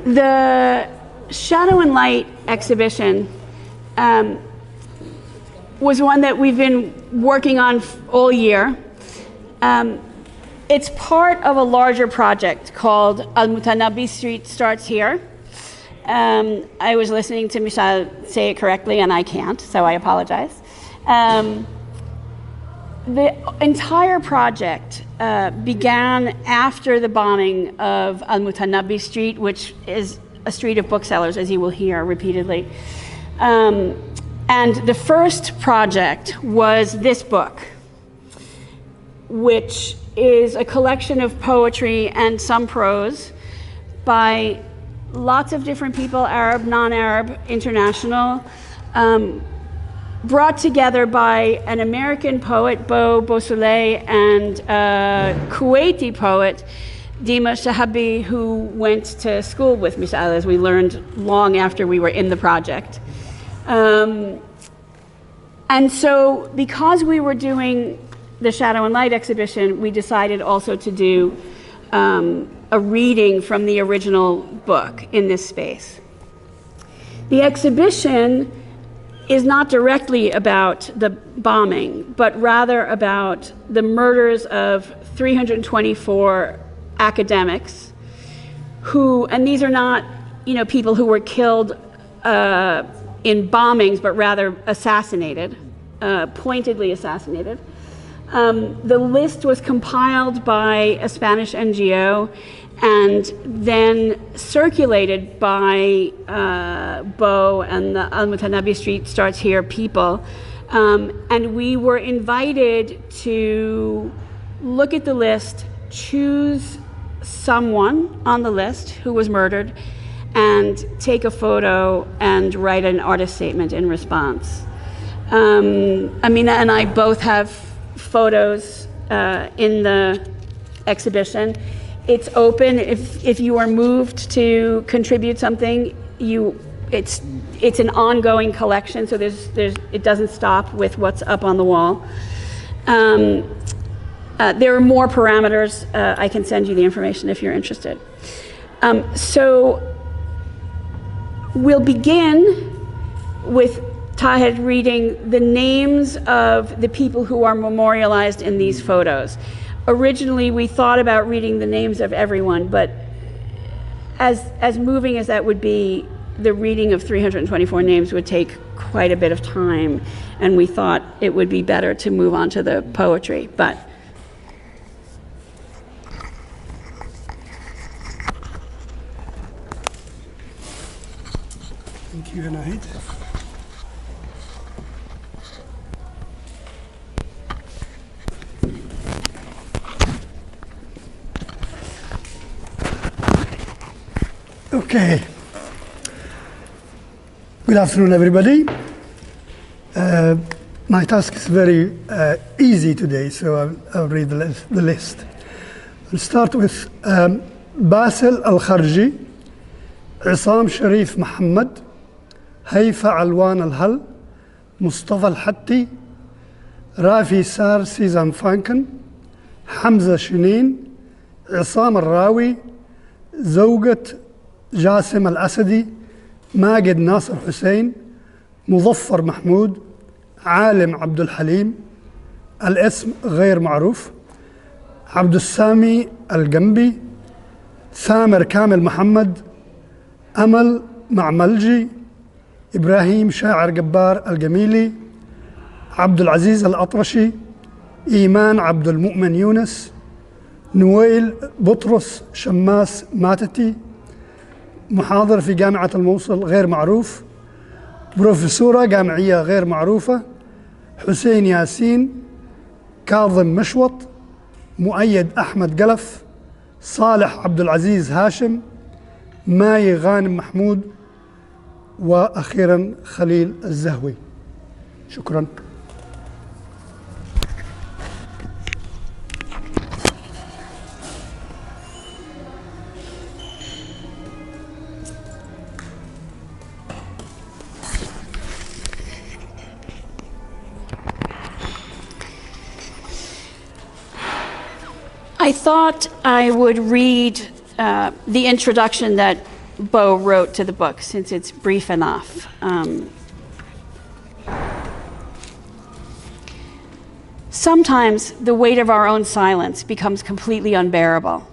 The Shadow and Light exhibition was one that we've been working on all year. It's part of a larger project called Al-Mutanabbi Street Starts Here. I was listening to Mishaal say it correctly, and I can't, so I apologize. The entire project began after the bombing of Al-Mutanabbi Street, which is a street of booksellers, as you will hear repeatedly. And the first project was this book, which is a collection of poetry and some prose by lots of different people, Arab, non-Arab, international, brought together by an American poet, Beau Beausoleil, and a Kuwaiti poet, Naomi Shihab Nye, who went to school with Mishaal, as we learned long after we were in the project. And so because we were doing the Shadow and Light exhibition, we decided also to do a reading from the original book in this space. The exhibition is not directly about the bombing, but rather about the murders of 324 academics who, and these are not, people who were killed in bombings, but rather assassinated, pointedly assassinated. The list was compiled by a Spanish NGO and then circulated by Beau and the Al-Mutanabbi Street Starts Here people. And we were invited to look at the list, choose someone on the list who was murdered, and take a photo and write an artist statement in response. Amina and I both have photos in the exhibition. It's open. If you are moved to contribute something, it's an ongoing collection, so it doesn't stop with what's up on the wall. There are more parameters. I can send you the information if you're interested. So we'll begin with Taher reading the names of the people who are memorialized in these photos. Originally, we thought about reading the names of everyone, but as moving as that would be, the reading of 324 names would take quite a bit of time, and we thought it would be better to move on to the poetry. But thank you, Anahid. Okay. Good afternoon, everybody. My task is very easy today, so I'll read the list. I'll start with Basil Al-Kharji, Isam Sharif Muhammad, Haifa Alwan Al-Hal, Mustapha Al-Hatti, Rafi Sar Sizam Fankan, Hamza Shinin, Isam Al-Rawi, Zawgat جاسم الأسدي، ماجد ناصر حسين، مظفر محمود، عالم عبد الحليم، الاسم غير معروف، عبد السامي الجنبي، ثامر كامل محمد، أمل معملجي، إبراهيم شاعر جبار الجميلي، عبد العزيز الأطرشي، إيمان عبد المؤمن يونس، نويل بطرس شماس ماتتي، محاضر في جامعة الموصل غير معروف، بروفيسورة جامعية غير معروفة، حسين ياسين، كاظم مشوط، مؤيد أحمد قلف، صالح عبد العزيز هاشم، ماي غانم محمود، وأخيرا خليل الزهوي. شكرا. I thought I would read the introduction that Beau wrote to the book, since it's brief enough. Sometimes the weight of our own silence becomes completely unbearable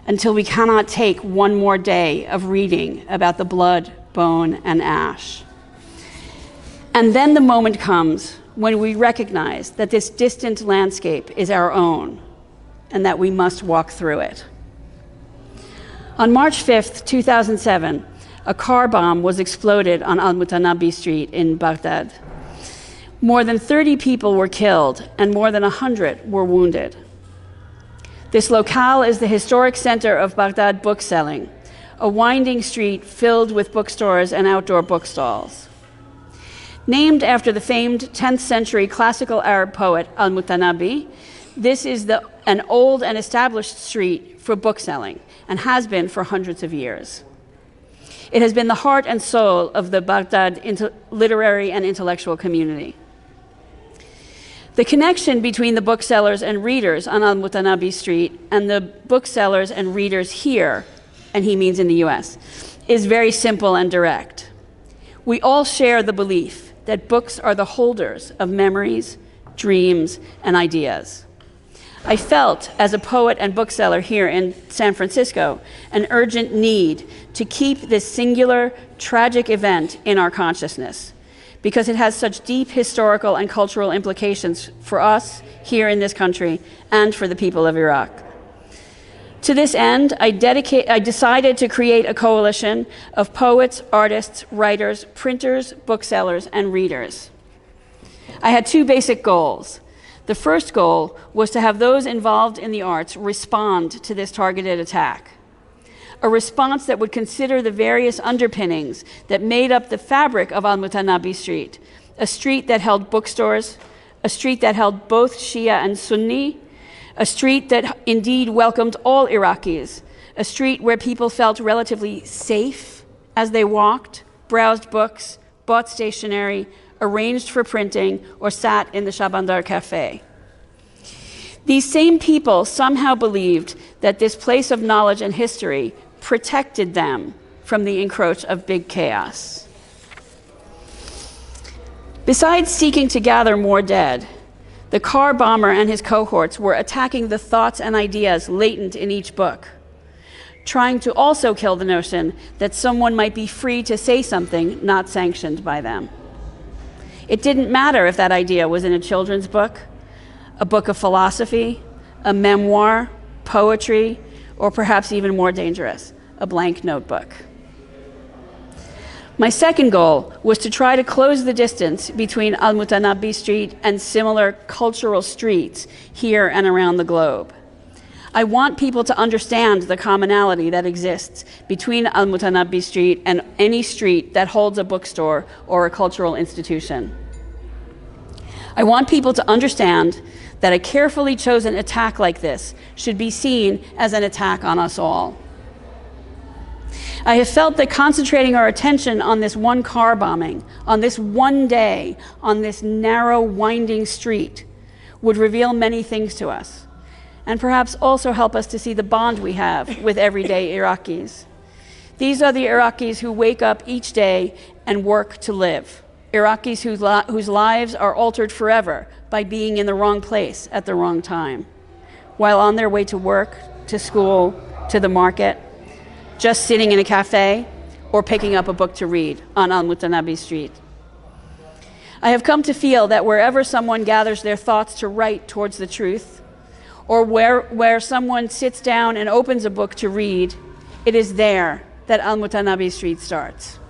until we cannot take one more day of reading about the blood, bone, and ash. And then the moment comes when we recognize that this distant landscape is our own and that we must walk through it. On March 5th, 2007, a car bomb was exploded on Al-Mutanabbi Street in Baghdad. More than 30 people were killed and more than 100 were wounded. This locale is the historic center of Baghdad bookselling, a winding street filled with bookstores and outdoor bookstalls. Named after the famed 10th century classical Arab poet Al-Mutanabbi, this is an old and established street for bookselling and has been for hundreds of years. It has been the heart and soul of the Baghdad literary and intellectual community. The connection between the booksellers and readers on Al-Mutanabbi Street and the booksellers and readers here, and he means in the US, is very simple and direct. We all share the belief that books are the holders of memories, dreams, and ideas. I felt, as a poet and bookseller here in San Francisco, an urgent need to keep this singular, tragic event in our consciousness, because it has such deep historical and cultural implications for us here in this country and for the people of Iraq. To this end, I decided to create a coalition of poets, artists, writers, printers, booksellers, and readers. I had two basic goals. The first goal was to have those involved in the arts respond to this targeted attack, a response that would consider the various underpinnings that made up the fabric of Al-Mutanabbi Street, a street that held bookstores, a street that held both Shia and Sunni, a street that indeed welcomed all Iraqis, a street where people felt relatively safe as they walked, browsed books, bought stationery, arranged for printing, or sat in the Shabandar Cafe. These same people somehow believed that this place of knowledge and history protected them from the encroach of big chaos. Besides seeking to gather more dead, the car bomber and his cohorts were attacking the thoughts and ideas latent in each book, trying to also kill the notion that someone might be free to say something not sanctioned by them. It didn't matter if that idea was in a children's book, a book of philosophy, a memoir, poetry, or perhaps even more dangerous, a blank notebook. My second goal was to try to close the distance between Al-Mutanabbi Street and similar cultural streets here and around the globe. I want people to understand the commonality that exists between Al-Mutanabbi Street and any street that holds a bookstore or a cultural institution. I want people to understand that a carefully chosen attack like this should be seen as an attack on us all. I have felt that concentrating our attention on this one car bombing, on this one day, on this narrow, winding street, would reveal many things to us, and perhaps also help us to see the bond we have with everyday Iraqis. These are the Iraqis who wake up each day and work to live, Iraqis whose lives are altered forever by being in the wrong place at the wrong time, while on their way to work, to school, to the market, just sitting in a cafe, or picking up a book to read on Al-Mutanabbi Street. I have come to feel that wherever someone gathers their thoughts to write towards the truth, or where someone sits down and opens a book to read, it is there that Al-Mutanabbi Street starts.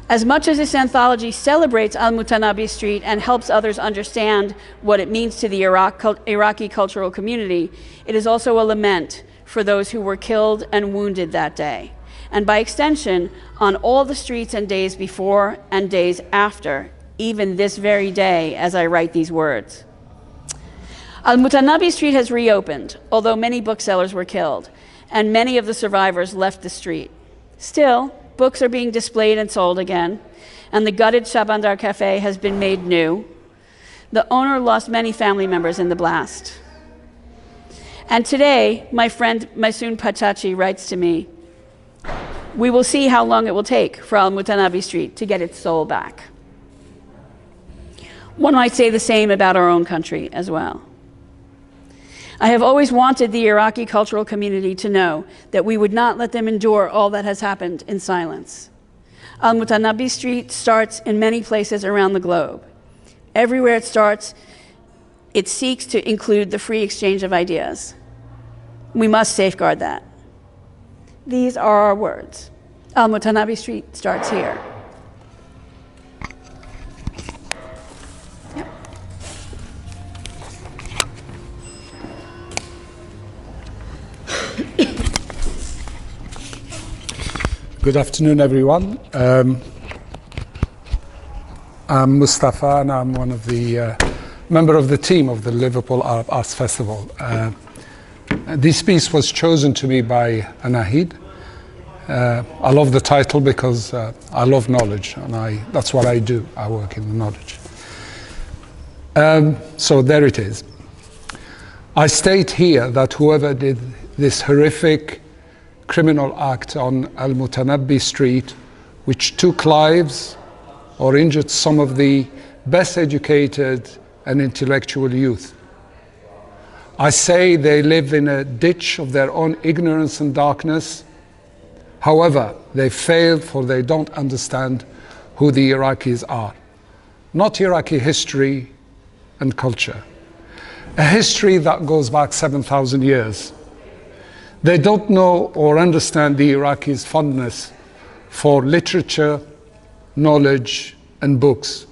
As much as this anthology celebrates Al-Mutanabbi Street and helps others understand what it means to the Iraqi cultural community, it is also a lament for those who were killed and wounded that day, and by extension, on all the streets and days before and days after, even this very day as I write these words. Al-Mutanabbi Street has reopened, although many booksellers were killed, and many of the survivors left the street. Still, books are being displayed and sold again, and the gutted Shabandar Cafe has been made new. The owner lost many family members in the blast. And today, my friend Maysoon Pachachi writes to me, we will see how long it will take for Al-Mutanabbi Street to get its soul back. One might say the same about our own country as well. I have always wanted the Iraqi cultural community to know that we would not let them endure all that has happened in silence. Al-Mutanabbi Street starts in many places around the globe. Everywhere it starts, it seeks to include the free exchange of ideas. We must safeguard that. These are our words. Al-Mutanabbi Street starts here. Good afternoon, everyone. I'm Mustapha, and I'm one of the member of the team of the Liverpool Arab Arts Festival. This piece was chosen to me by Anahid. I love the title because I love knowledge, and that's what I do. I work in knowledge. So there it is. I state here that whoever did this horrific criminal act on Al-Mutanabbi Street, which took lives or injured some of the best educated and intellectual youth. I say they live in a ditch of their own ignorance and darkness. However, they failed, for they don't understand who the Iraqis are. Not Iraqi history and culture. A history that goes back 7,000 years. They don't know or understand the Iraqis' fondness for literature, knowledge, and books.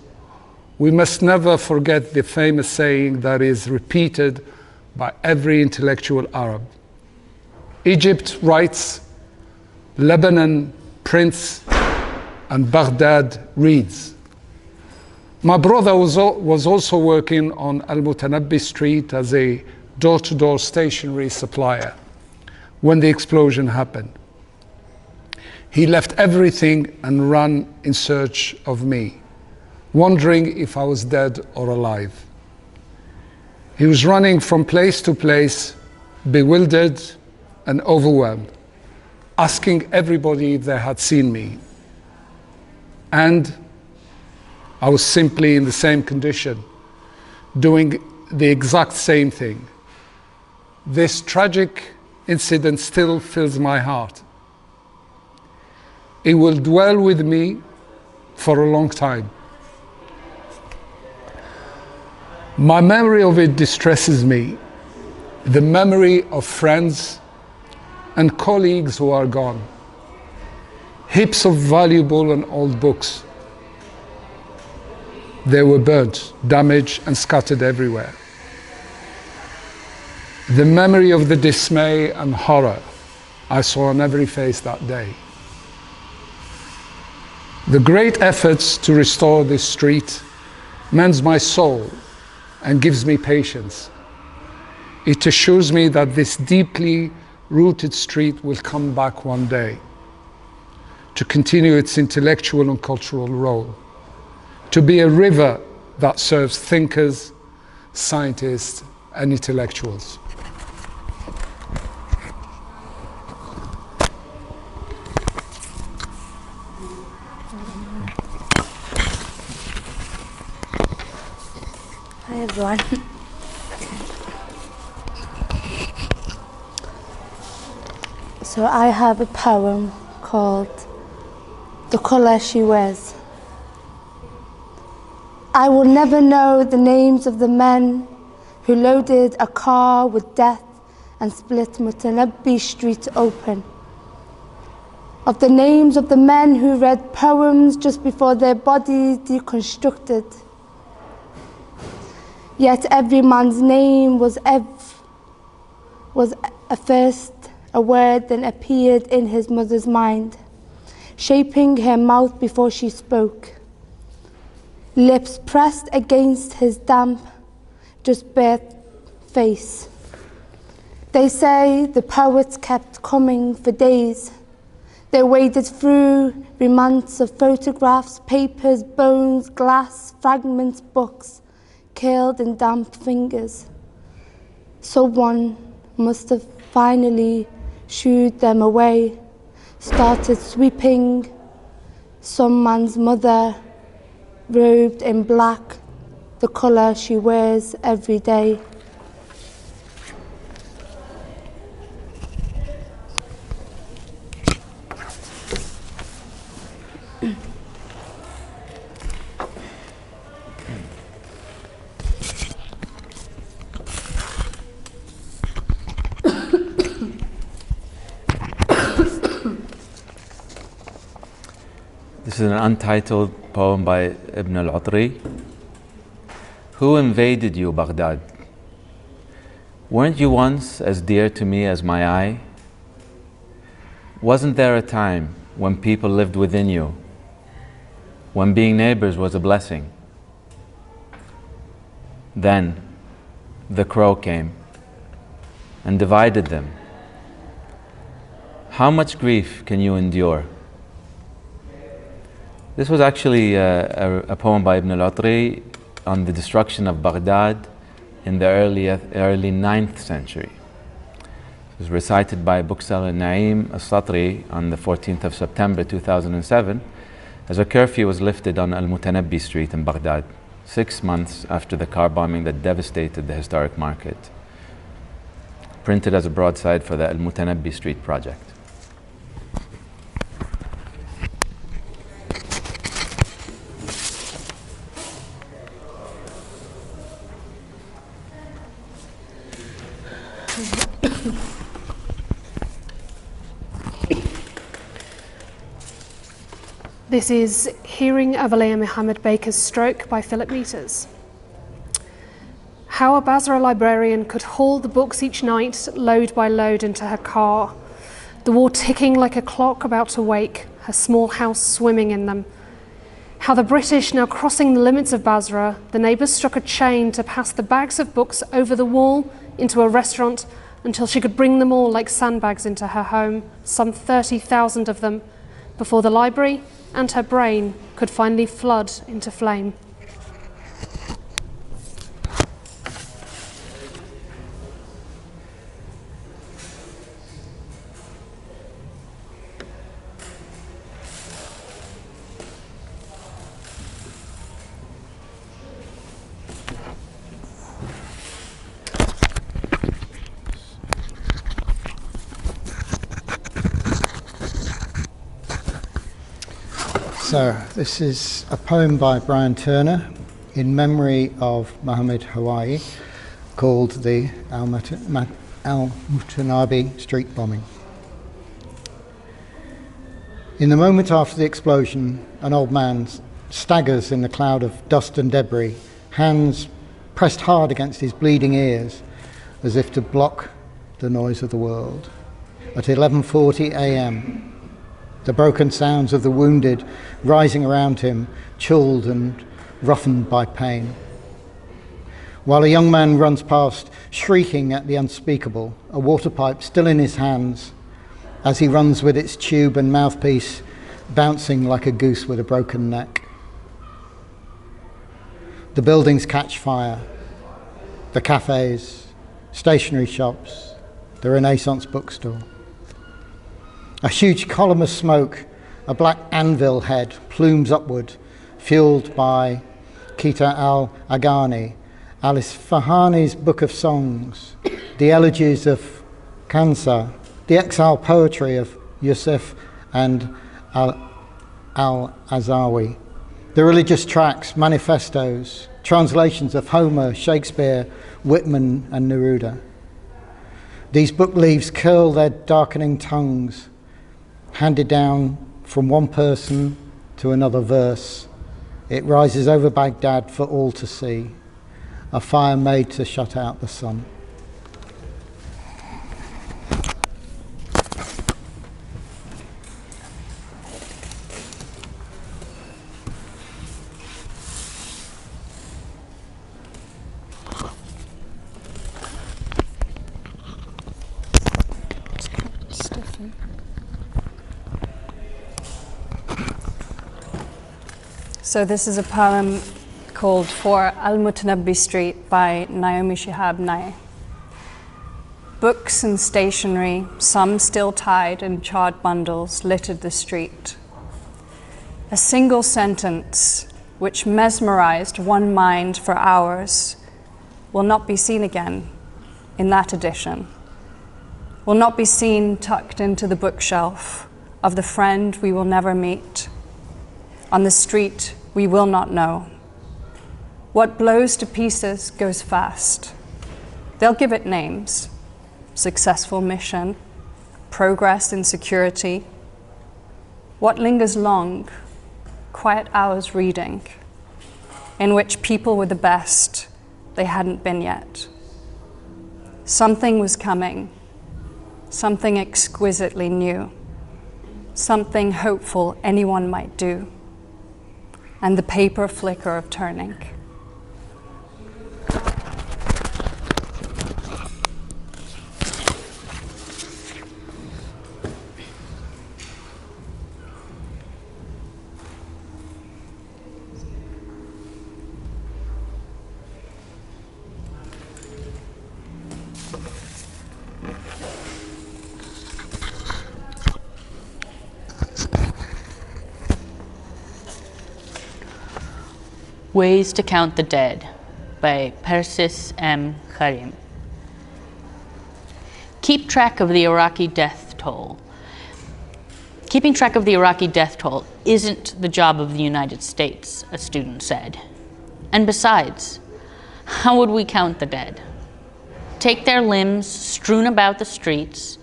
We must never forget the famous saying that is repeated by every intellectual Arab. Egypt writes, Lebanon prints, and Baghdad reads. My brother was also working on Al-Mutanabbi Street as a door-to-door stationery supplier when the explosion happened. He left everything and ran in search of me, wondering if I was dead or alive. He was running from place to place, bewildered and overwhelmed, asking everybody if they had seen me. And I was simply in the same condition, doing the exact same thing. This tragic incident still fills my heart. It will dwell with me for a long time. My memory of it distresses me, the memory of friends and colleagues who are gone, heaps of valuable and old books. They were burnt, damaged, and scattered everywhere. The memory of the dismay and horror I saw on every face that day. The great efforts to restore this street mends my soul and gives me patience. It assures me that this deeply rooted street will come back one day to continue its intellectual and cultural role, to be a river that serves thinkers, scientists, and intellectuals. Hi everyone. So I have a poem called The Colour She Wears. I will never know the names of the men who loaded a car with death and split Mutanabbi Street open. Of the names of the men who read poems just before their bodies deconstructed. Yet every man's name was first a word, then appeared in his mother's mind, shaping her mouth before she spoke. Lips pressed against his damp, just birthed face. They say the poets kept coming for days. They waded through remnants of photographs, papers, bones, glass, fragments, books, curled in damp fingers. Someone must have finally shooed them away. started sweeping some man's mother, robed in black, the colour she wears every day. This is an untitled poem by Ibn al-Utri. Who invaded you, Baghdad? Weren't you once as dear to me as my eye? Wasn't there a time when people lived within you, when being neighbors was a blessing? Then the crow came and divided them. How much grief can you endure? This was actually a poem by Ibn al-Utri on the destruction of Baghdad in the early 9th century. It was recited by bookseller Naim As-Satri on the 14th of September 2007 as a curfew was lifted on Al-Mutanabbi Street in Baghdad, 6 months after the car bombing that devastated the historic market. Printed as a broadside for the Al-Mutanabbi Street project. This is Hearing of Aliyah Muhammad Baker's Stroke by Philip Meters. How a Basra librarian could haul the books each night, load by load, into her car, the war ticking like a clock about to wake, her small house swimming in them. How the British, now crossing the limits of Basra, the neighbours struck a chain to pass the bags of books over the wall into a restaurant until she could bring them all like sandbags into her home, some 30,000 of them, before the library and her brain could finally flood into flame. So this is a poem by Brian Turner in memory of Mohammed Hawaii called the Al-Mutanabbi Street Bombing. In the moment after the explosion, an old man staggers in the cloud of dust and debris, hands pressed hard against his bleeding ears as if to block the noise of the world. At 11:40 a.m., the broken sounds of the wounded rising around him, chilled and roughened by pain. While a young man runs past, shrieking at the unspeakable, a water pipe still in his hands, as he runs with its tube and mouthpiece bouncing like a goose with a broken neck. The buildings catch fire, the cafes, stationery shops, the Renaissance bookstore. A huge column of smoke, a black anvil head, plumes upward, fueled by Kita al-Aghani, Al-Isfahani's Book of Songs, the elegies of Kansa, the exile poetry of Yusuf and Al-Azawi, the religious tracts, manifestos, translations of Homer, Shakespeare, Whitman and Neruda. These book leaves curl their darkening tongues, handed down from one person to another verse. It rises over Baghdad for all to see, a fire made to shut out the sun. So this is a poem called For Al-Mutanabbi Street by Naomi Shihab Nye. Books and stationery, some still tied in charred bundles, littered the street. A single sentence which mesmerized one mind for hours will not be seen again in that edition, will not be seen tucked into the bookshelf of the friend we will never meet, on the street we will not know. What blows to pieces goes fast. They'll give it names: successful mission, progress in security. What lingers long? Quiet hours reading, in which people were the best they hadn't been yet. Something was coming, something exquisitely new, something hopeful anyone might do, and the paper flicker of turning. Ways to Count the Dead by Persis Karim. Keep track of the Iraqi death toll. Keeping track of the Iraqi death toll isn't the job of the United States, a student said. And besides, how would we count the dead? Take their limbs strewn about the streets,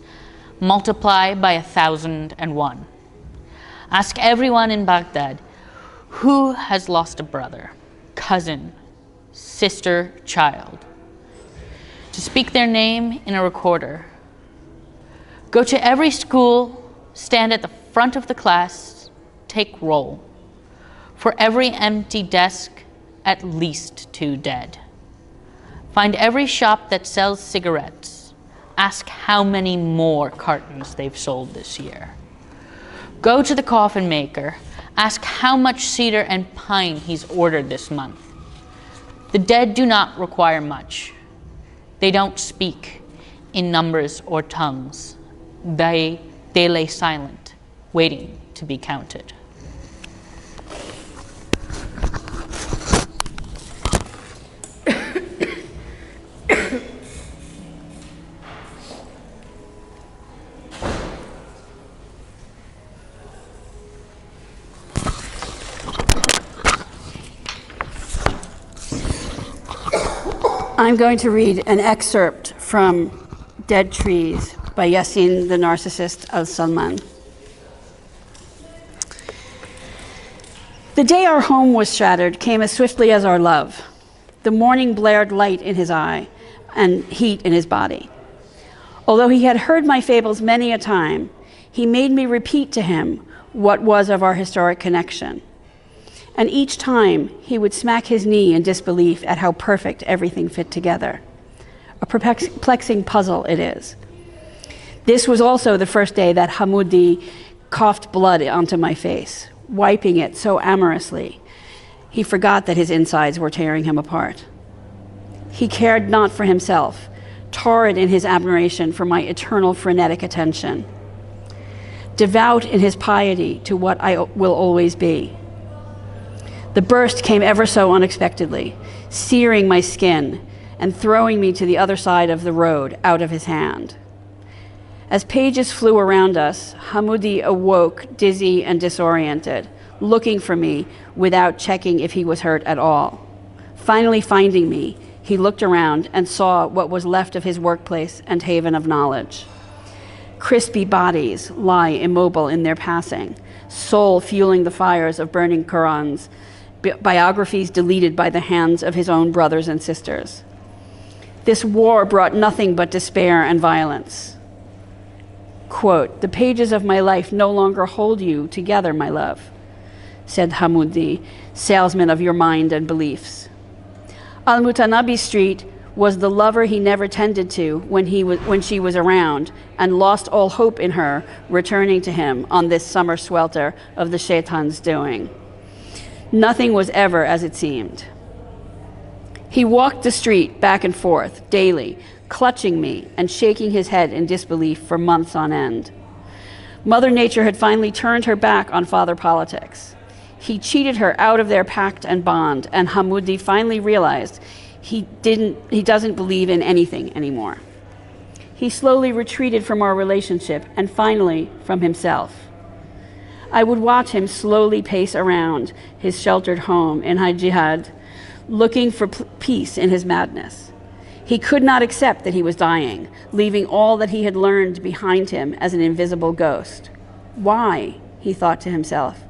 multiply by 1,001. Ask everyone in Baghdad who has lost a brother, cousin, sister, child, to speak their name in a recorder. Go to every school, stand at the front of the class, take roll. For every empty desk, at least 2 dead. Find every shop that sells cigarettes. Ask how many more cartons they've sold this year. Go to the coffin maker. Ask how much cedar and pine he's ordered this month. The dead do not require much. They don't speak in numbers or tongues. They lay silent, waiting to be counted. I'm going to read an excerpt from Dead Trees by Yasin the Narcissist al-Salman. The day our home was shattered came as swiftly as our love. The morning blared light in his eye and heat in his body. Although he had heard my fables many a time, he made me repeat to him what was of our historic connection. And each time he would smack his knee in disbelief at how perfect everything fit together. A perplexing puzzle it is. This was also the first day that Hamoudi coughed blood onto my face, wiping it so amorously. He forgot that his insides were tearing him apart. He cared not for himself, torrid in his admiration for my eternal frenetic attention, devout in his piety to what I will always be. The burst came ever so unexpectedly, searing my skin and throwing me to the other side of the road, out of his hand. As pages flew around us, Hamoudi awoke dizzy and disoriented, looking for me without checking if he was hurt at all. Finally finding me, he looked around and saw what was left of his workplace and haven of knowledge. Crispy bodies lie immobile in their passing, soul fueling the fires of burning Qurans, biographies deleted by the hands of his own brothers and sisters. This war brought nothing but despair and violence. Quote, "The pages of my life no longer hold you together, my love," said Hamoudi, salesman of your mind and beliefs. Al-Mutanabbi Street was the lover he never tended to when she was around, and lost all hope in her returning to him on this summer swelter of the shaitan's doing. Nothing was ever as it seemed. He walked the street back and forth daily, clutching me and shaking his head in disbelief for months on end. Mother Nature had finally turned her back on father politics. He cheated her out of their pact and bond, and Hamoudi finally realized he doesn't believe in anything anymore. He slowly retreated from our relationship and finally from himself. I would watch him slowly pace around his sheltered home in Jihad, looking for peace in his madness. He could not accept that he was dying, leaving all that he had learned behind him as an invisible ghost. Why? He thought to himself.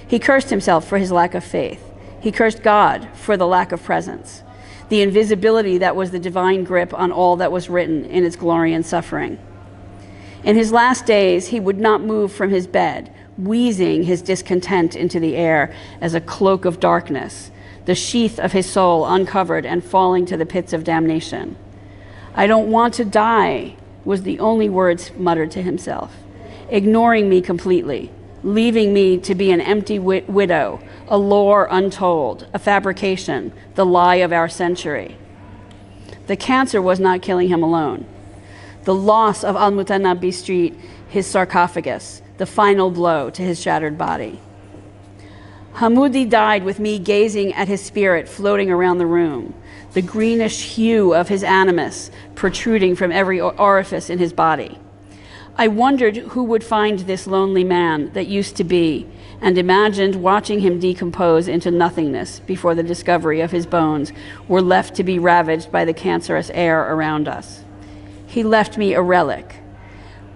He cursed himself for his lack of faith. He cursed God for the lack of presence, the invisibility that was the divine grip on all that was written in its glory and suffering. In his last days, he would not move from his bed, wheezing his discontent into the air as a cloak of darkness, the sheath of his soul uncovered and falling to the pits of damnation. "I don't want to die," was the only words muttered to himself, ignoring me completely, leaving me to be an empty widow, a lore untold, a fabrication, the lie of our century. The cancer was not killing him alone. The loss of Al-Mutanabbi Street, his sarcophagus, the final blow to his shattered body. Hamoudi died with me gazing at his spirit floating around the room, the greenish hue of his animus protruding from every orifice in his body. I wondered who would find this lonely man that used to be, and imagined watching him decompose into nothingness before the discovery of his bones were left to be ravaged by the cancerous air around us. He left me a relic.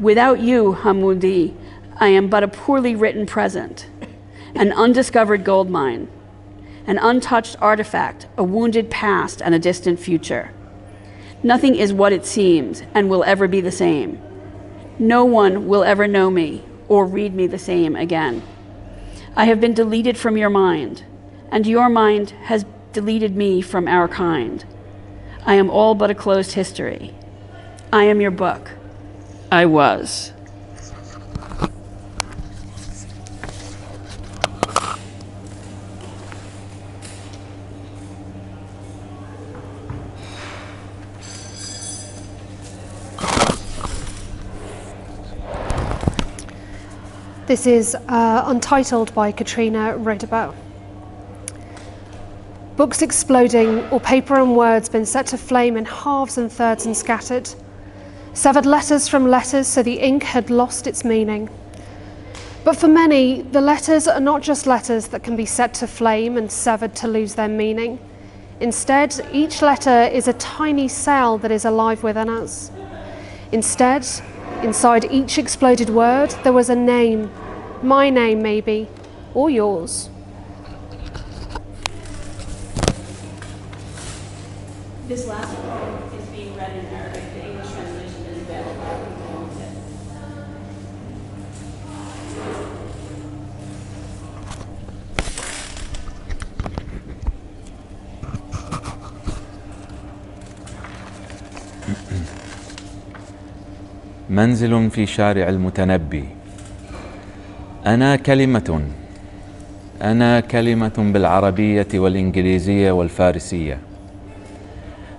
Without you, Hamoudi, I am but a poorly written present, an undiscovered gold mine, an untouched artifact, a wounded past and a distant future. Nothing is what it seems and will ever be the same. No one will ever know me or read me the same again. I have been deleted from your mind, and your mind has deleted me from our kind. I am all but a closed history. I am your book. I was. This is Untitled by Katrina Ryder. Books exploding, or paper and words been set to flame in halves and thirds and scattered. Severed letters from letters, so the ink had lost its meaning. But for many, the letters are not just letters that can be set to flame and severed to lose their meaning. Instead, each letter is a tiny cell that is alive within us. Instead, inside each exploded word, there was a name. My name, maybe, or yours. This last poem is being read in Arabic. The English translation is available. منزل في شارع المتنبي. أنا كلمة بالعربية والإنجليزية والفارسية.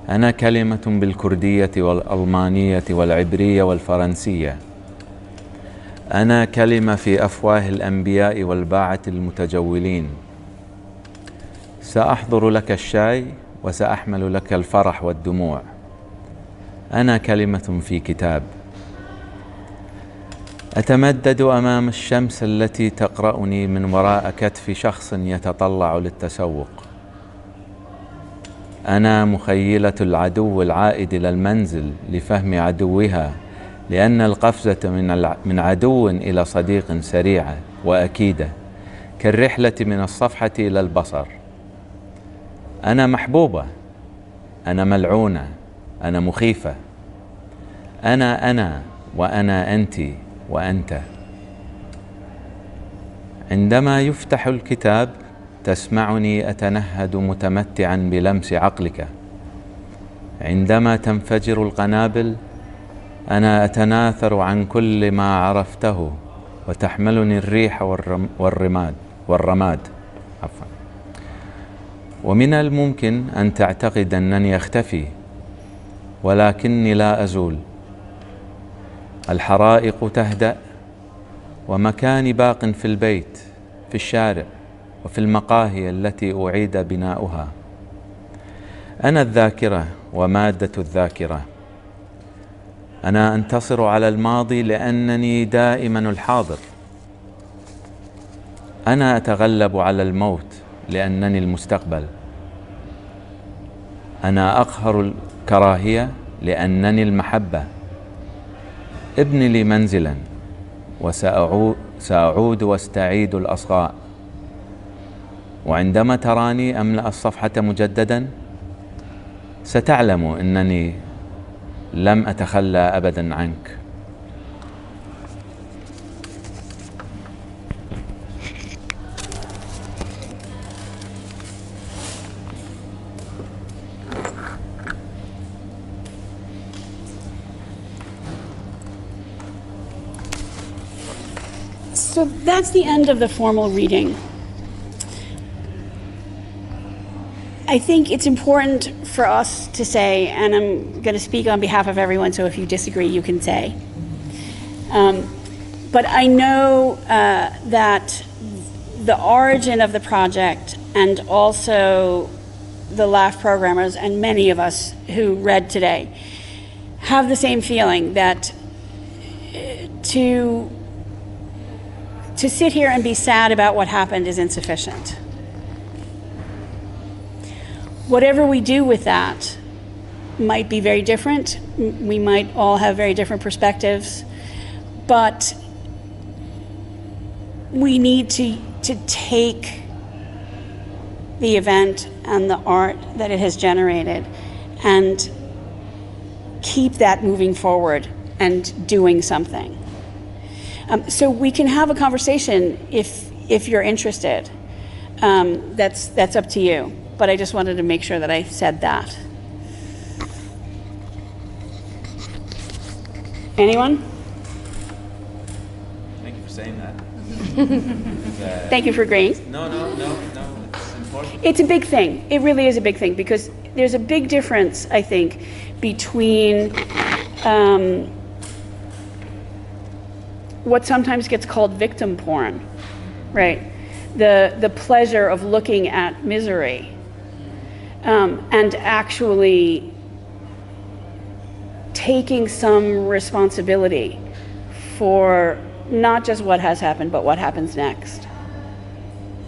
أنا كلمة بالكردية والألمانية والعبرية والفرنسية. أنا كلمة في أفواه الأنبياء والباعة المتجولين. سأحضر لك الشاي وسأحمل لك الفرح والدموع. أنا كلمة في كتاب. أتمدد أمام الشمس التي تقرأني من وراء كتف شخص يتطلع للتسوق. أنا مخيلة العدو العائد إلى المنزل لفهم عدوها، لأن القفزة من عدو إلى صديق سريعة وأكيدة كالرحلة من الصفحة إلى البصر. أنا محبوبة، أنا ملعونة، أنا مخيفة. أنا وأنا أنت وأنت. عندما يفتح الكتاب تسمعني أتنهد متمتعا بلمس عقلك. عندما تنفجر القنابل أنا أتناثر عن كل ما عرفته وتحملني الريح والرماد. ومن الممكن أن تعتقد أنني أختفي، ولكني لا أزول. الحرائق تهدأ ومكاني باق في البيت، في الشارع، وفي المقاهي التي أعيد بناؤها. أنا الذاكرة ومادة الذاكرة. أنا أنتصر على الماضي لأنني دائما الحاضر. أنا أتغلب على الموت لأنني المستقبل. أنا أقهر الكراهية لأنني المحبة. ابن لي منزلا وسأعود واستعيد الأصغاء. وعندما تراني أملأ الصفحة مجددا ستعلم أنني لم أتخلى أبدا عنك. So that's the end of the formal reading. I think it's important for us to say, and I'm going to speak on behalf of everyone, so if you disagree, you can say. But I know that the origin of the project and also the LAF programmers and many of us who read today have the same feeling that to sit here and be sad about what happened is insufficient. Whatever we do with that might be very different. We might all have very different perspectives, but we need to take the event and the art that it has generated and keep that moving forward and doing something. So we can have a conversation if you're interested. That's up to you. But I just wanted to make sure that I said that. Anyone? Thank you for saying that. Thank you for agreeing. No, it's important. It's a big thing. It really is a big thing because there's a big difference, I think, between what sometimes gets called victim porn, right? The pleasure of looking at misery and actually taking some responsibility for not just what has happened, but what happens next.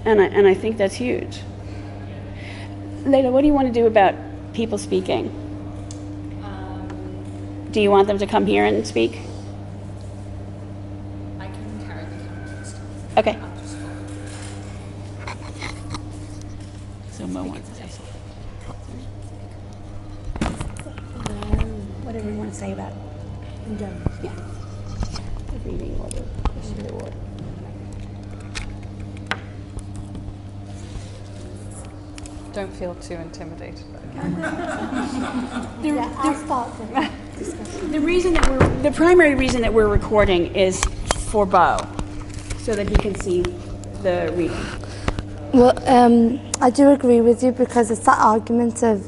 And I think that's huge. Layla, what do you want to do about people speaking? Do you want them to come here and speak? I can carry the context. Okay. So Mo wants to say something. Whatever you want to say about it. Yeah. The reading or the order. Don't feel too intimidated. I'll start then. The primary reason that we're recording is for Beau, so that he can see the reading. Well, I do agree with you because it's that argument of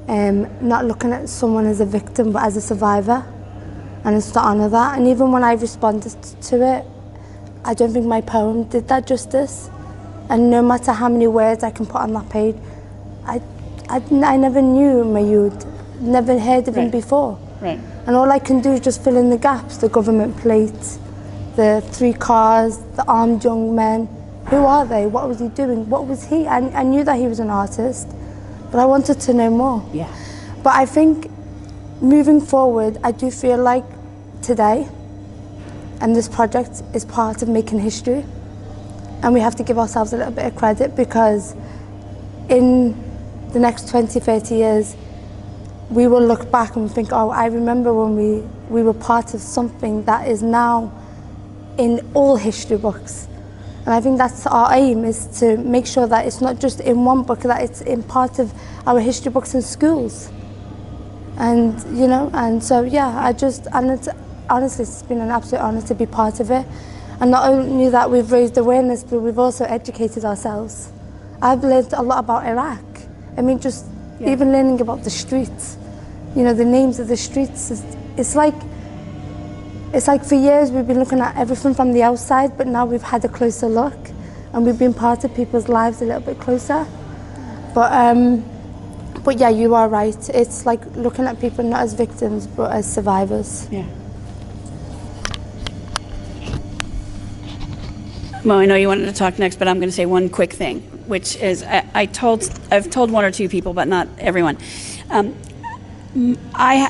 not looking at someone as a victim but as a survivor, and it's to honour that. And even when I responded to it, I don't think my poem did that justice. And no matter how many words I can put on that page, I never knew Mayud, never heard of him before. Right. And all I can do is just fill in the gaps, the government plate, the 3 cars, the armed young men. Who are they? What was he doing? What was he? I knew that he was an artist, but I wanted to know more. Yeah. But I think moving forward, I do feel like today and this project is part of making history. And we have to give ourselves a little bit of credit because in the next 20, 30 years, we will look back and think, oh, I remember when we were part of something that is now in all history books. And I think that's our aim, is to make sure that it's not just in one book, that it's in part of our history books in schools. And, you know, and so, yeah, honestly, it's been an absolute honour to be part of it. And not only that, we've raised awareness, but we've also educated ourselves. I've learned a lot about Iraq. I mean, just even learning about the streets. you know, the names of the streets. It's like for years we've been looking at everything from the outside, but now we've had a closer look and we've been part of people's lives a little bit closer. But yeah, you are right. It's like looking at people not as victims, but as survivors. Yeah. Well, I know you wanted to talk next, but I'm going to say one quick thing, which is I've told one or two people, but not everyone.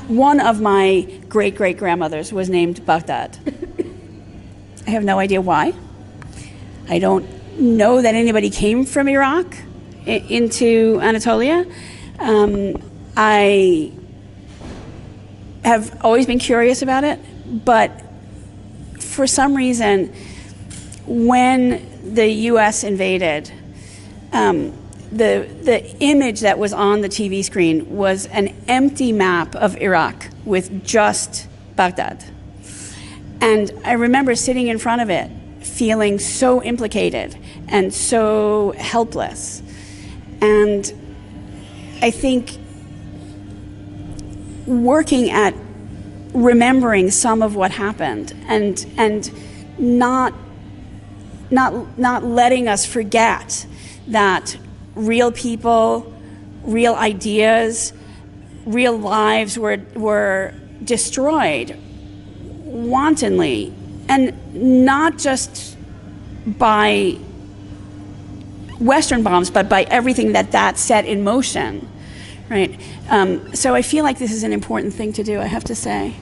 One of my great-great-grandmothers was named Baghdad. I have no idea why. I don't know that anybody came from Iraq into Anatolia. I have always been curious about it, but for some reason, when the U.S. invaded, the image that was on the TV screen was an empty map of Iraq with just Baghdad. And I remember sitting in front of it, feeling so implicated and so helpless. And I think working at remembering some of what happened and not letting us forget that real people, real ideas, real lives were destroyed wantonly, and not just by Western bombs, but by everything that set in motion, right? So I feel like this is an important thing to do, I have to say.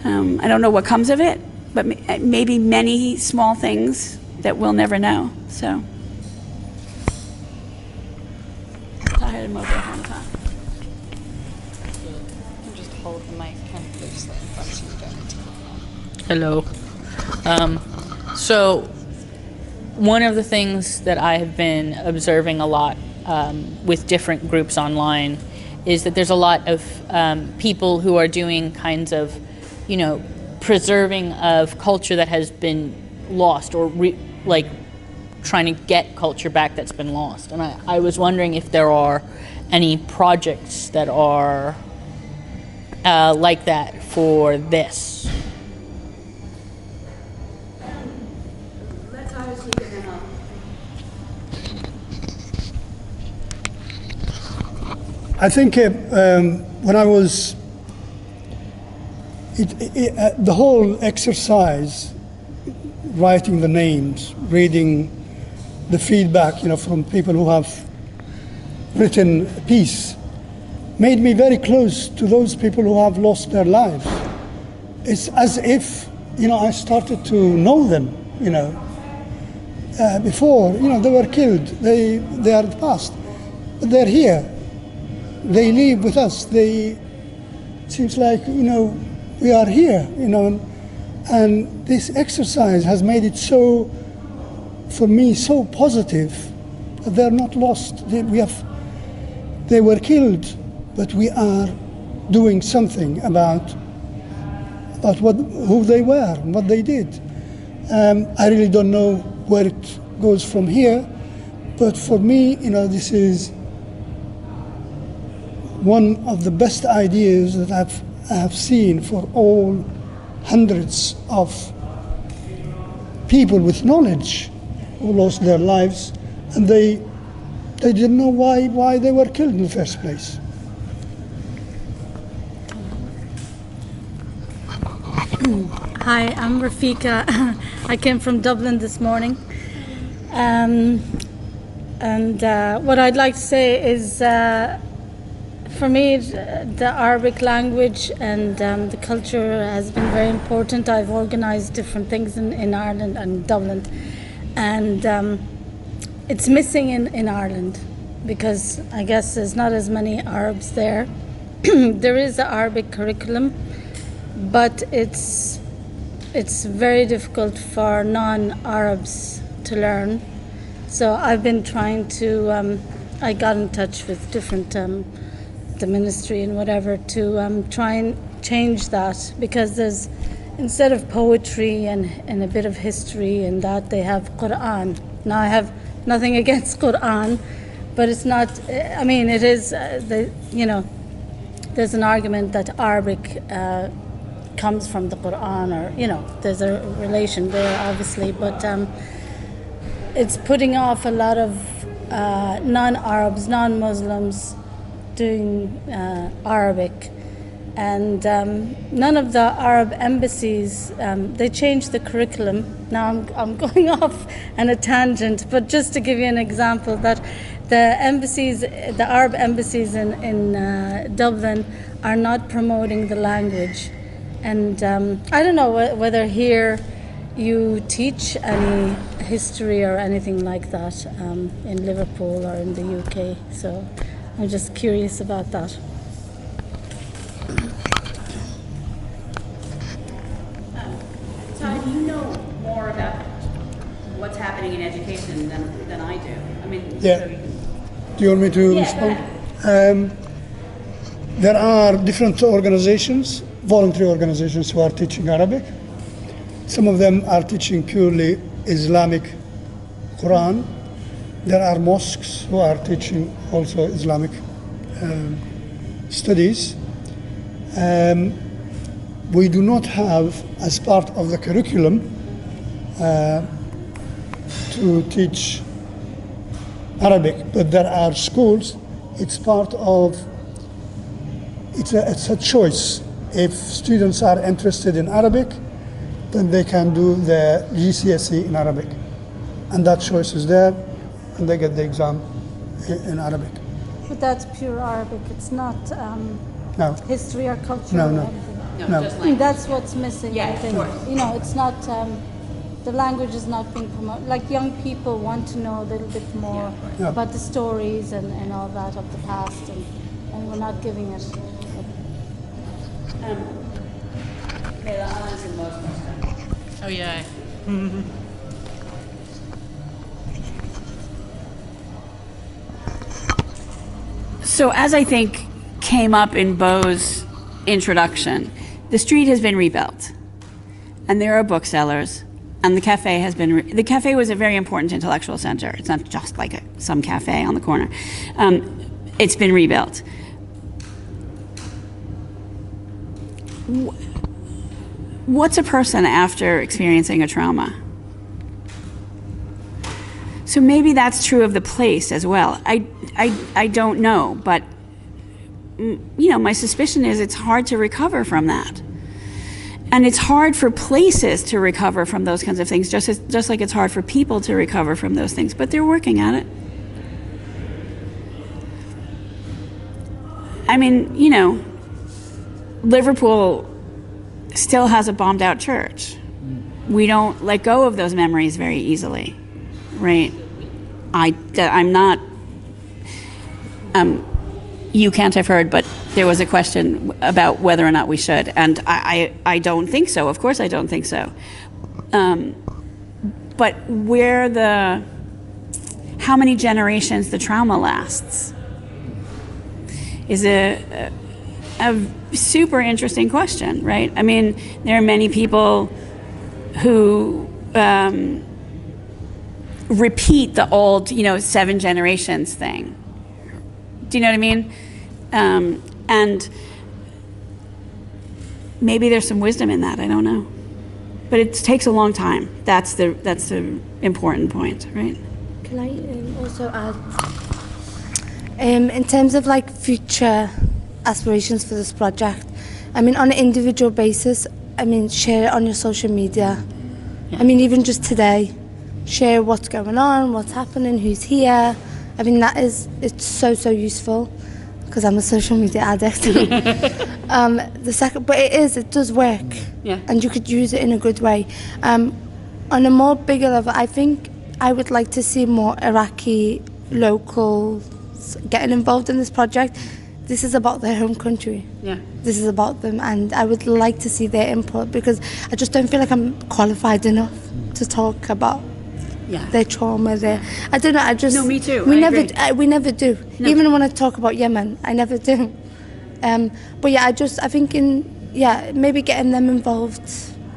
I don't know what comes of it, but maybe many small things that we'll never know, so. Taher Qassim. Just hold the mic kind of loosely in front so you don't need to. Hello. So one of the things that I have been observing a lot with different groups online is that there's a lot of people who are doing kinds of, you know, preserving of culture that has been lost, or like trying to get culture back that's been lost. And I was wondering if there are any projects that are like that for this. I think when I was, the whole exercise, writing the names, reading the feedback, you know, from people who have written a piece, made me very close to those people who have lost their lives. It's as if, you know, I started to know them, you know. Before, you know, they were killed, they are past, but they're here. They live with us. It seems like, you know, we are here, you know, and this exercise has made it so, for me, so positive that they're not lost. They were killed, but we are doing something about who they were and what they did. I really don't know where it goes from here, but for me, you know, this is one of the best ideas that I have seen for all hundreds of people with knowledge who lost their lives, and they didn't know why they were killed in the first place. Hi, I'm Rafika. I came from Dublin this morning. And what I'd like to say is, for me, the Arabic language and the culture has been very important. I've organized different things in Ireland and Dublin. And it's missing in Ireland because I guess there's not as many Arabs there. There is an Arabic curriculum, but it's very difficult for non-Arabs to learn. So I've been trying to, I got in touch with different, the ministry and whatever, to try and change that, because there's, instead of poetry and a bit of history and that, they have Quran. Now I have nothing against Quran, but it's not, I mean, it is, there's an argument that Arabic comes from the Quran, or there's a relation there, obviously, but it's putting off a lot of non-Arabs, non-Muslims doing Arabic. And none of the Arab embassies, they changed the curriculum. Now I'm going off on a tangent, but just to give you an example, that the Arab embassies in Dublin are not promoting the language. And I don't know whether here you teach any history or anything like that in Liverpool or in the UK. So I'm just curious about that. You know more about what's happening in education than I do. I mean, Yeah. Do you want me to respond? There are different organizations, voluntary organizations, who are teaching Arabic. Some of them are teaching purely Islamic Quran. There are mosques who are teaching also Islamic studies. We do not have, as part of the curriculum, to teach Arabic, but there are schools. It's part of, it's a choice. If students are interested in Arabic, then they can do the GCSE in Arabic. And that choice is there, and they get the exam in Arabic. But that's pure Arabic. It's not No. history or culture. No, or no. anything. No. just like That's what's missing. Yeah, I of think. course. It's not. The language is not being promoted. Like, young people want to know a little bit more Yeah. about the stories and all that of the past, and we're not giving it. Layla, I'll answer most questions. Oh, yeah. So as I think came up in Beau's introduction, the street has been rebuilt, and there are booksellers, and the cafe has been. The cafe was a very important intellectual center. It's not just like some cafe on the corner. It's been rebuilt. What's a person after experiencing a trauma? So maybe that's true of the place as well. I don't know, but my suspicion is it's hard to recover from that. And it's hard for places to recover from those kinds of things, just like it's hard for people to recover from those things, but they're working at it. I mean, Liverpool still has a bombed out church. We don't let go of those memories very easily, right? I'm not, you can't have heard, but there was a question about whether or not we should, and I don't think so. Of course I don't think so. But how many generations the trauma lasts is a super interesting question, right? I mean, there are many people who repeat the old, 7 generations thing. Do you know what I mean? And maybe there's some wisdom in that. I don't know, but it takes a long time. That's the important point, right? Can I also add, in terms of like future aspirations for this project, I mean, on an individual basis, I mean, share it on your social media. Yeah. I mean, even just today, share what's going on, what's happening, who's here. I mean, it's so useful, because I'm a social media addict. But it does work. Yeah. And you could use it in a good way. On a more bigger level, I think I would like to see more Iraqi locals getting involved in this project. This is about their home country. Yeah. This is about them, and I would like to see their input, because I just don't feel like I'm qualified enough to talk about their trauma. I don't know. No, me too. We never do. No. Even when I talk about Yemen, I never do. But yeah, I think maybe getting them involved,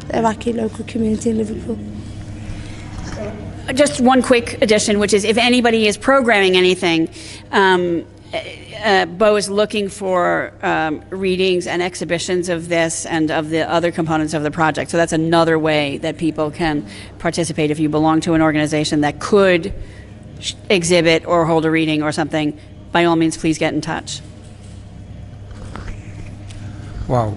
the Iraqi local community in Liverpool. Just one quick addition, which is if anybody is programming anything, Beau is looking for readings and exhibitions of this and of the other components of the project. So that's another way that people can participate. If you belong to an organization that could exhibit or hold a reading or something, by all means, please get in touch. Wow.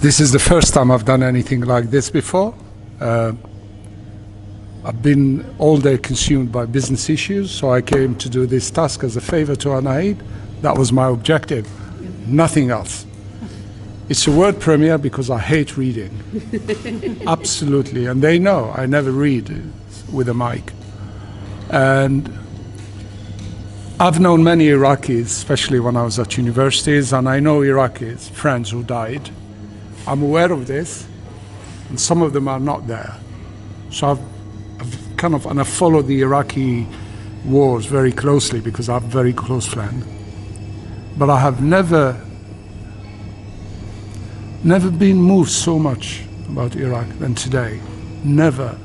This is the first time I've done anything like this before. I've been all day consumed by business issues, so I came to do this task as a favor to Anahid. That was my objective, nothing else. It's a world premiere because I hate reading. Absolutely, and they know I never read with a mic. And I've known many Iraqis, especially when I was at universities, and I know Iraqis, friends who died. I'm aware of this, and some of them are not there. So and I follow the Iraqi wars very closely because I have a very close friend. But I have never been moved so much about Iraq than today. Never.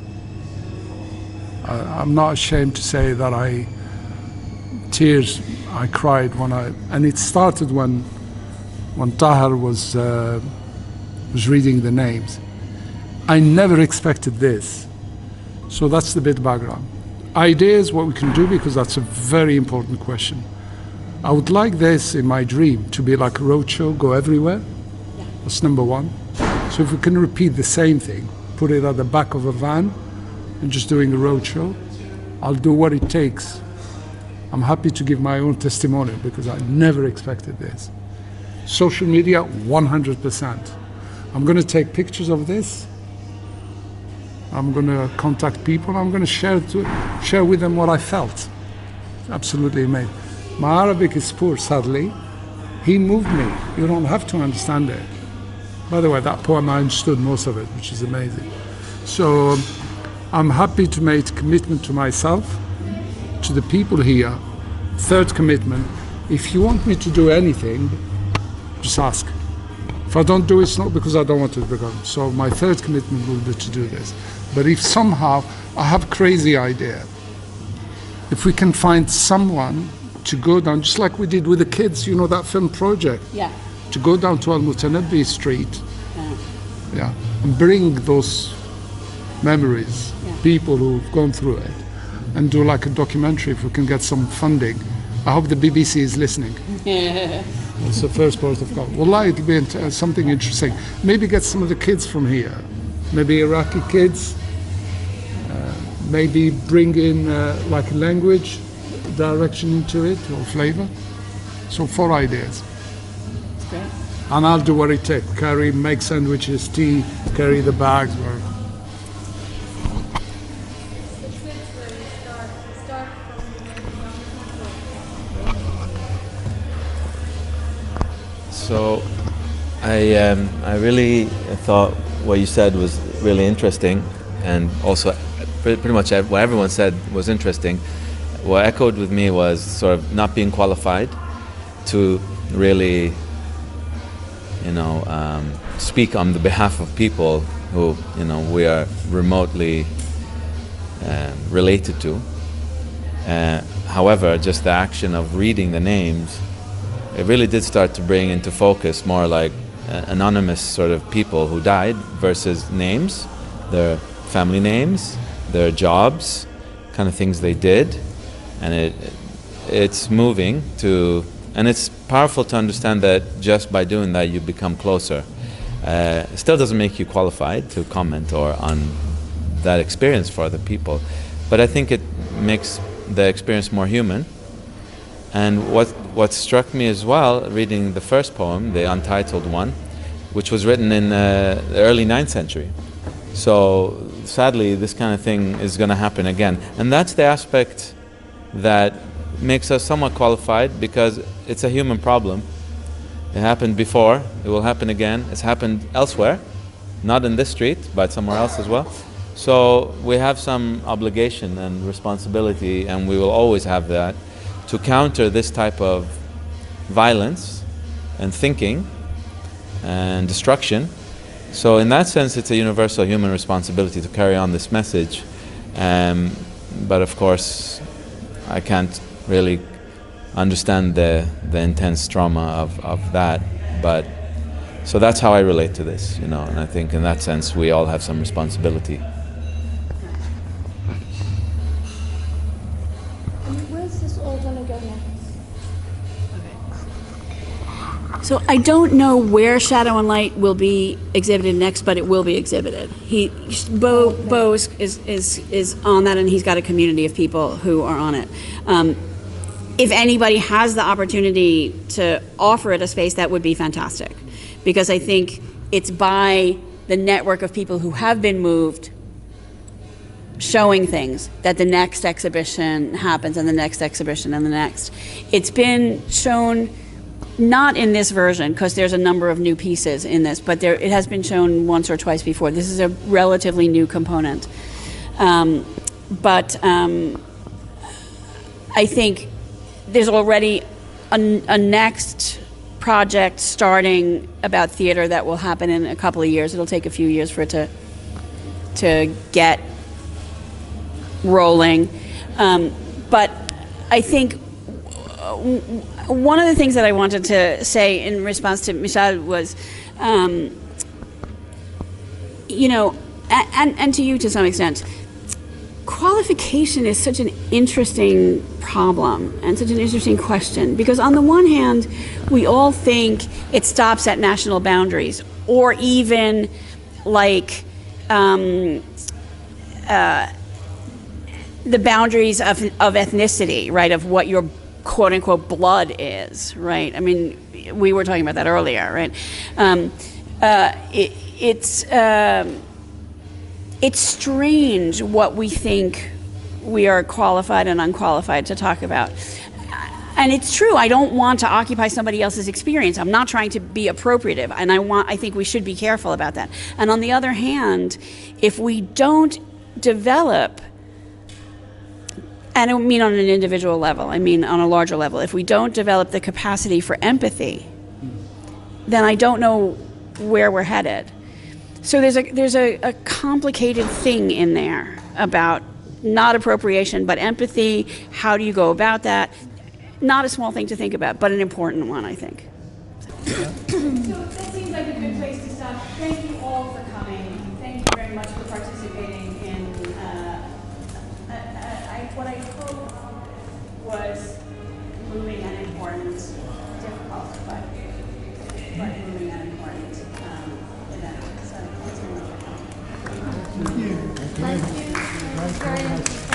I'm not ashamed to say that I cried and it started when Taher was reading the names. I never expected this. So that's the bit background. Ideas, what we can do, because that's a very important question. I would like this in my dream to be like a roadshow, go everywhere. Yeah. That's number one. So if we can repeat the same thing, put it at the back of a van and just doing a roadshow, I'll do what it takes. I'm happy to give my own testimonial because I never expected this. Social media, 100%. I'm going to take pictures of this. I'm going to contact people. I'm going to share with them what I felt. Absolutely amazing. My Arabic is poor, sadly. He moved me. You don't have to understand it. By the way, that poem I understood most of it, which is amazing. So I'm happy to make a commitment to myself, to the people here. Third commitment, if you want me to do anything, just ask. If I don't do it, it's not because I don't want to become. So my third commitment will be to do this. But if somehow I have a crazy idea, if we can find someone to go down, just like we did with the kids, you know, that film project, yeah, to go down to Al-Mutanabbi Street, yeah, and bring those memories, people who've gone through it, and do like a documentary if we can get some funding. I hope the BBC is listening. That's the first part of call. Wallah, it'll be something interesting. Maybe get some of the kids from here, maybe Iraqi kids, maybe bring in like a language direction into it or flavor. So 4 ideas. That's great. And I'll do what it takes. Carry, make sandwiches, tea, carry the bags. So I really thought what you said was really interesting, and also pretty much what everyone said was interesting. What echoed with me was sort of not being qualified to really, speak on the behalf of people who, we are remotely related to. However, just the action of reading the names, it really did start to bring into focus more like anonymous sort of people who died versus names, their family names, their jobs, kind of things they did. And it's moving to, and it's powerful to understand that just by doing that you become closer. It still doesn't make you qualified to comment or on that experience for other people, but I think it makes the experience more human. And what struck me as well, reading the first poem, the untitled one, which was written in the early 9th century. So sadly, this kind of thing is going to happen again. And that's the aspect that makes us somewhat qualified, because it's a human problem. It happened before, it will happen again. It's happened elsewhere, not in this street, but somewhere else as well. So we have some obligation and responsibility, and we will always have that, to counter this type of violence and thinking and destruction. So in that sense, it's a universal human responsibility to carry on this message. But of course, I can't really understand the intense trauma of that. But so that's how I relate to this, you know, and I think in that sense we all have some responsibility. Where's this all gonna go next? So I don't know where Shadow and Light will be exhibited next, but it will be exhibited. Beau is on that, and he's got a community of people who are on it. If anybody has the opportunity to offer it a space, that would be fantastic, because I think it's by the network of people who have been moved showing things that the next exhibition happens, and the next exhibition, and the next. It's been shown, not in this version, because there's a number of new pieces in this, but it has been shown once or twice before. This is a relatively new component. But I think there's already a next project starting about theater that will happen in a couple of years. It'll take a few years for it to get rolling. But I think one of the things that I wanted to say in response to Mishaal was, you know, and to you to some extent, qualification is such an interesting problem and such an interesting question, because on the one hand, we all think it stops at national boundaries, or even like the boundaries of ethnicity, right, of what your quote unquote blood is, right? I mean, we were talking about that earlier, right? It's strange what we think we are qualified and unqualified to talk about. And it's true, I don't want to occupy somebody else's experience. I'm not trying to be appropriative, and I think we should be careful about that. And on the other hand, if we don't develop, and I don't mean on an individual level, I mean on a larger level, if we don't develop the capacity for empathy, then I don't know where we're headed. So there's a complicated thing in there about not appropriation, but empathy. How do you go about that? Not a small thing to think about, but an important one, I think. So that seems like a good place to stop. Thank you all for coming. Thank you very much for participating in what I hope was moving and important, difficult, but moving and important event. So thanks very much for coming. Thank you. Thank you.